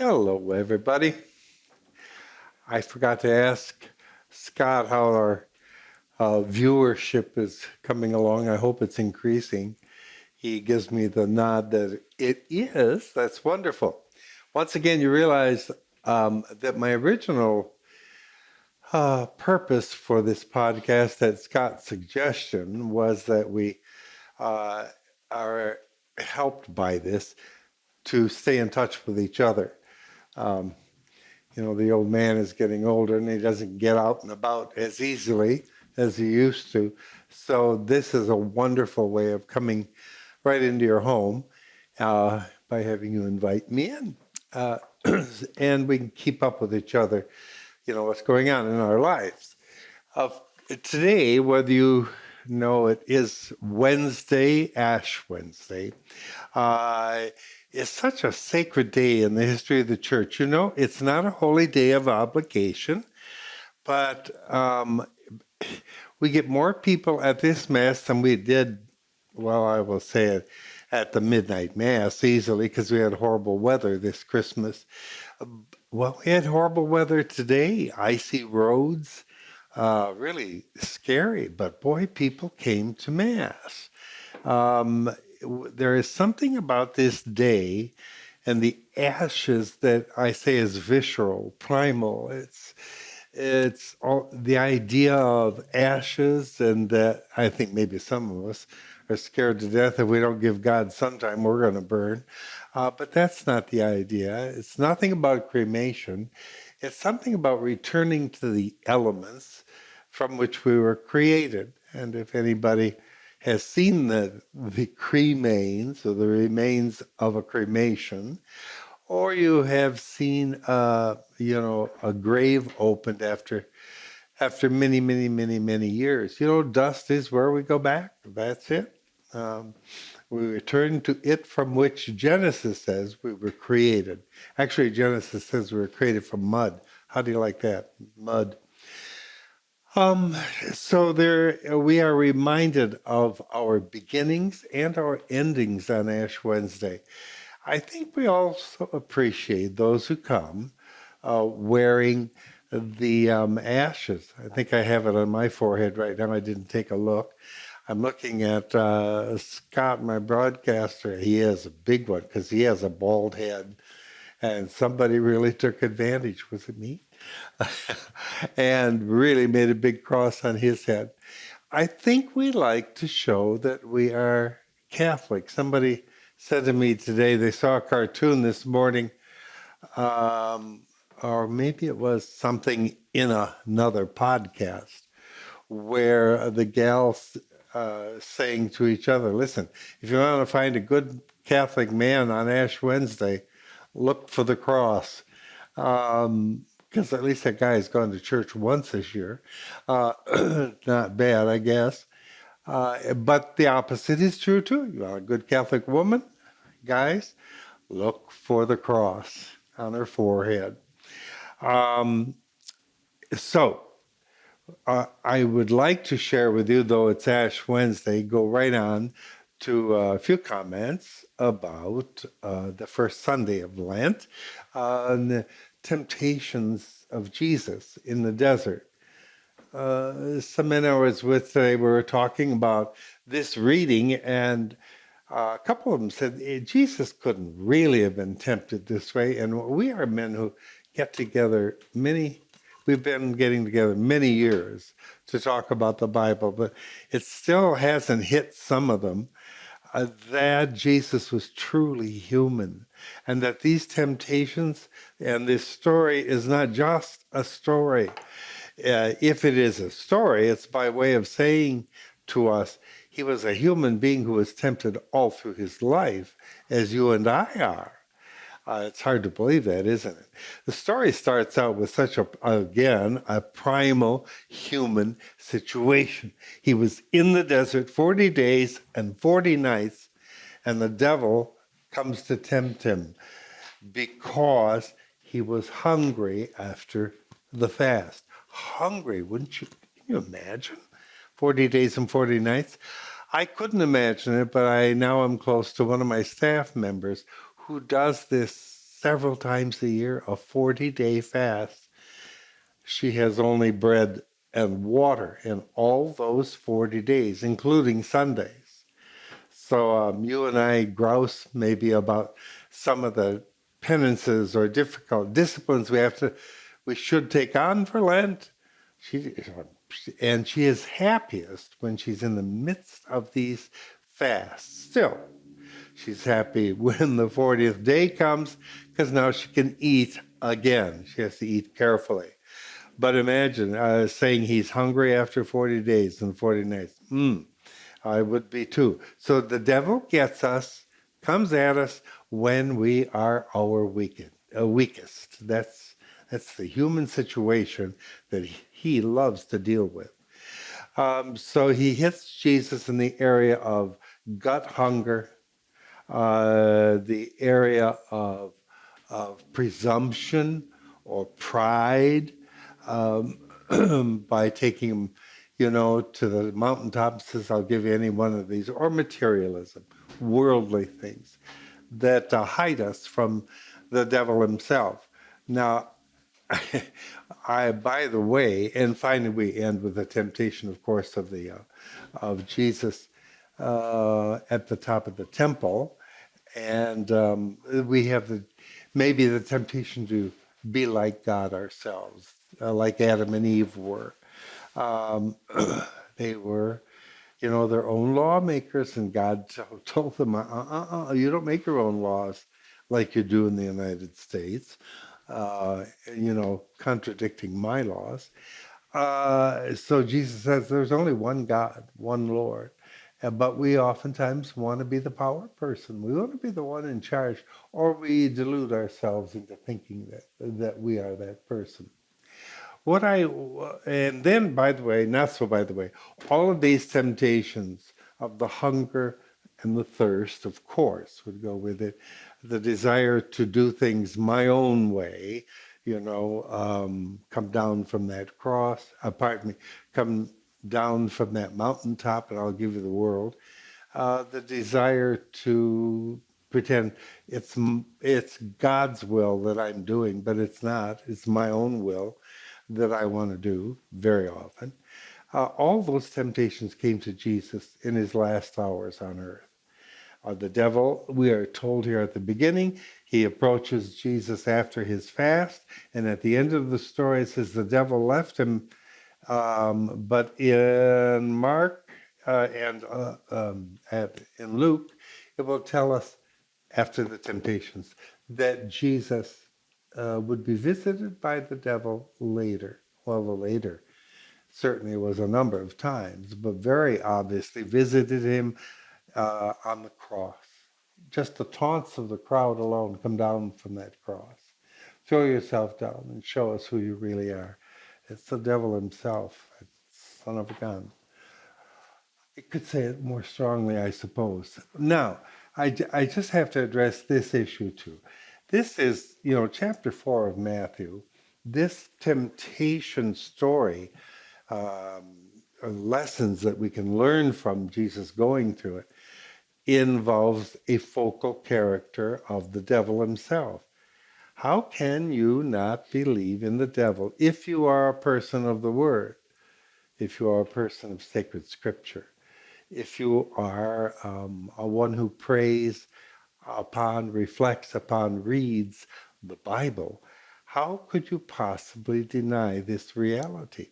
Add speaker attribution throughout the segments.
Speaker 1: Hello, everybody. I forgot to ask Scott how our viewership is coming along. I hope it's increasing. He gives me the nod that it is. That's wonderful. Once again, you realize that my original purpose for this podcast, at Scott's suggestion, was that we uh, are helped by this to stay in touch with each other. Um, the old man is getting older and he doesn't get out and about as easily as he used to. So this is a wonderful way of coming right into your home by having you invite me in. Uh, and we can keep up with each other, what's going on in our lives. Today, whether you know it is Wednesday, Ash Wednesday, uh, is such a sacred day in the history of the church. It's not a holy day of obligation, but we get more people at this Mass than we did, well, I will say it, at the midnight Mass easily, because we had horrible weather this Christmas. Well, we had horrible weather today, icy roads, really scary, but boy, people came to Mass. There is something about this day and the ashes that I say is visceral, primal. It's all the idea of ashes, and that I think maybe some of us are scared to death if we don't give God some time, we're going to burn. But that's not the idea. It's nothing about cremation. It's something about returning to the elements from which we were created. And if anybody has seen the cremains, or the remains of a cremation, or you have seen a grave opened after many, many, many, many years. Dust is where we go back. That's it. We return to it from which Genesis says we were created. Actually, Genesis says we were created from mud. How do you like that? Mud. So there we are reminded of our beginnings and our endings on Ash Wednesday. I think we also appreciate those who come wearing the ashes. I think I have it on my forehead right now. I didn't take a look. I'm looking at Scott, my broadcaster. He has a big one because he has a bald head. And somebody really took advantage. Was it me? And really made a big cross on his head. I think we like to show that we are Catholic. Somebody said to me today they saw a cartoon this morning, or maybe it was something in another podcast, where the gals saying to each other, listen, if you want to find a good Catholic man on Ash Wednesday, look for the cross. Because at least that guy has gone to church once this year. Not bad, I guess. But the opposite is true too. You want a good Catholic woman, guys, look for the cross on her forehead. I would like to share with you, though it's Ash Wednesday, go right on to a few comments about the first Sunday of Lent, the temptations of Jesus in the desert. Some men I was with today were talking about this reading, and a couple of them said Jesus couldn't really have been tempted this way. And we are men who get together we've been getting together many years to talk about the Bible, but it still hasn't hit some of them that Jesus was truly human, and that these temptations and this story is not just a story. If it is a story, it's by way of saying to us, he was a human being who was tempted all through his life, as you and I are. It's hard to believe that, isn't it? The story starts out with such a primal human situation. He was in the desert 40 days and 40 nights, and the devil comes to tempt him because he was hungry after the fast. Hungry, wouldn't you? Can you imagine? 40 days and 40 nights. I couldn't imagine it, but I now am close to one of my staff members who does this several times a year, a 40-day fast. She has only bread and water in all those 40 days, including Sundays. So you and I grouse maybe about some of the penances or difficult disciplines we should take on for Lent. She, and she is happiest when she's in the midst of these fasts. Still, she's happy when the 40th day comes because now she can eat again. She has to eat carefully. But imagine saying he's hungry after 40 days and 40 nights. I would be too. So the devil gets us, comes at us when we are our weakest. That's the human situation that he loves to deal with. So he hits Jesus in the area of gut hunger, the area of presumption or pride, by taking him, to the mountaintop and says, I'll give you any one of these, or materialism, worldly things that hide us from the devil himself. Now, by the way, and finally we end with the temptation, of course, of Jesus at the top of the temple, and we have maybe the temptation to be like God ourselves, like Adam and Eve were. Um, they were, their own lawmakers, and God told them, you don't make your own laws like you do in the United States, contradicting my laws. So Jesus says there's only one God, one Lord. But we oftentimes want to be the power person. We want to be the one in charge, or we delude ourselves into thinking that we are that person. And then, by the way, not so by the way, all of these temptations of the hunger and the thirst, of course, would go with it. The desire to do things my own way, come down from that cross, pardon me, come down from that mountaintop and I'll give you the world. The desire to pretend it's God's will that I'm doing, but it's not. It's my own will that I want to do very often. All those temptations came to Jesus in his last hours on earth. The devil, we are told here at the beginning, he approaches Jesus after his fast, and at the end of the story it says the devil left him. But in Mark and in Luke, it will tell us after the temptations that Jesus would be visited by the devil later. Well, the later certainly was a number of times, but very obviously visited him on the cross. Just the taunts of the crowd alone come down from that cross. Throw yourself down and show us who you really are. It's the devil himself, son of a gun. It could say it more strongly, I suppose. Now, I just have to address this issue too. This is, chapter 4 of Matthew. This temptation story, lessons that we can learn from Jesus going through it, involves a focal character of the devil himself. How can you not believe in the devil if you are a person of the Word, if you are a person of sacred Scripture, if you are a one who prays upon, reflects upon, reads the Bible? How could you possibly deny this reality?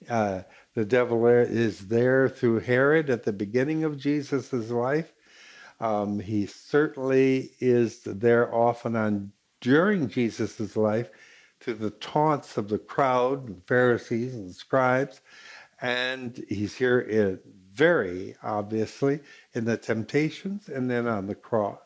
Speaker 1: The devil is there through Herod at the beginning of Jesus' life. He certainly is there often on during Jesus' life through the taunts of the crowd, the Pharisees and scribes, and he's here very obviously in the temptations and then on the cross.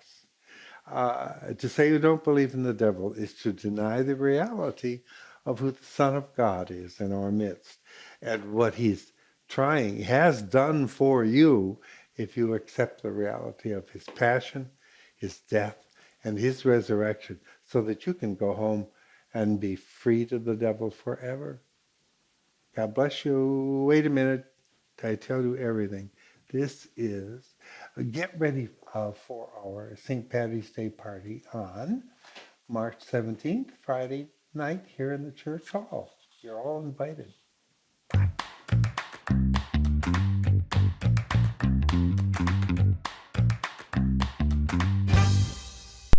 Speaker 1: To say you don't believe in the devil is to deny the reality of who the Son of God is in our midst and what he's has done for you if you accept the reality of his passion, his death, and his resurrection so that you can go home and be freed of the devil forever. God bless you. Wait a minute. I tell you everything. This is, get ready for our St. Patty's Day party on March 17th, Friday night here in the church hall. You're all invited.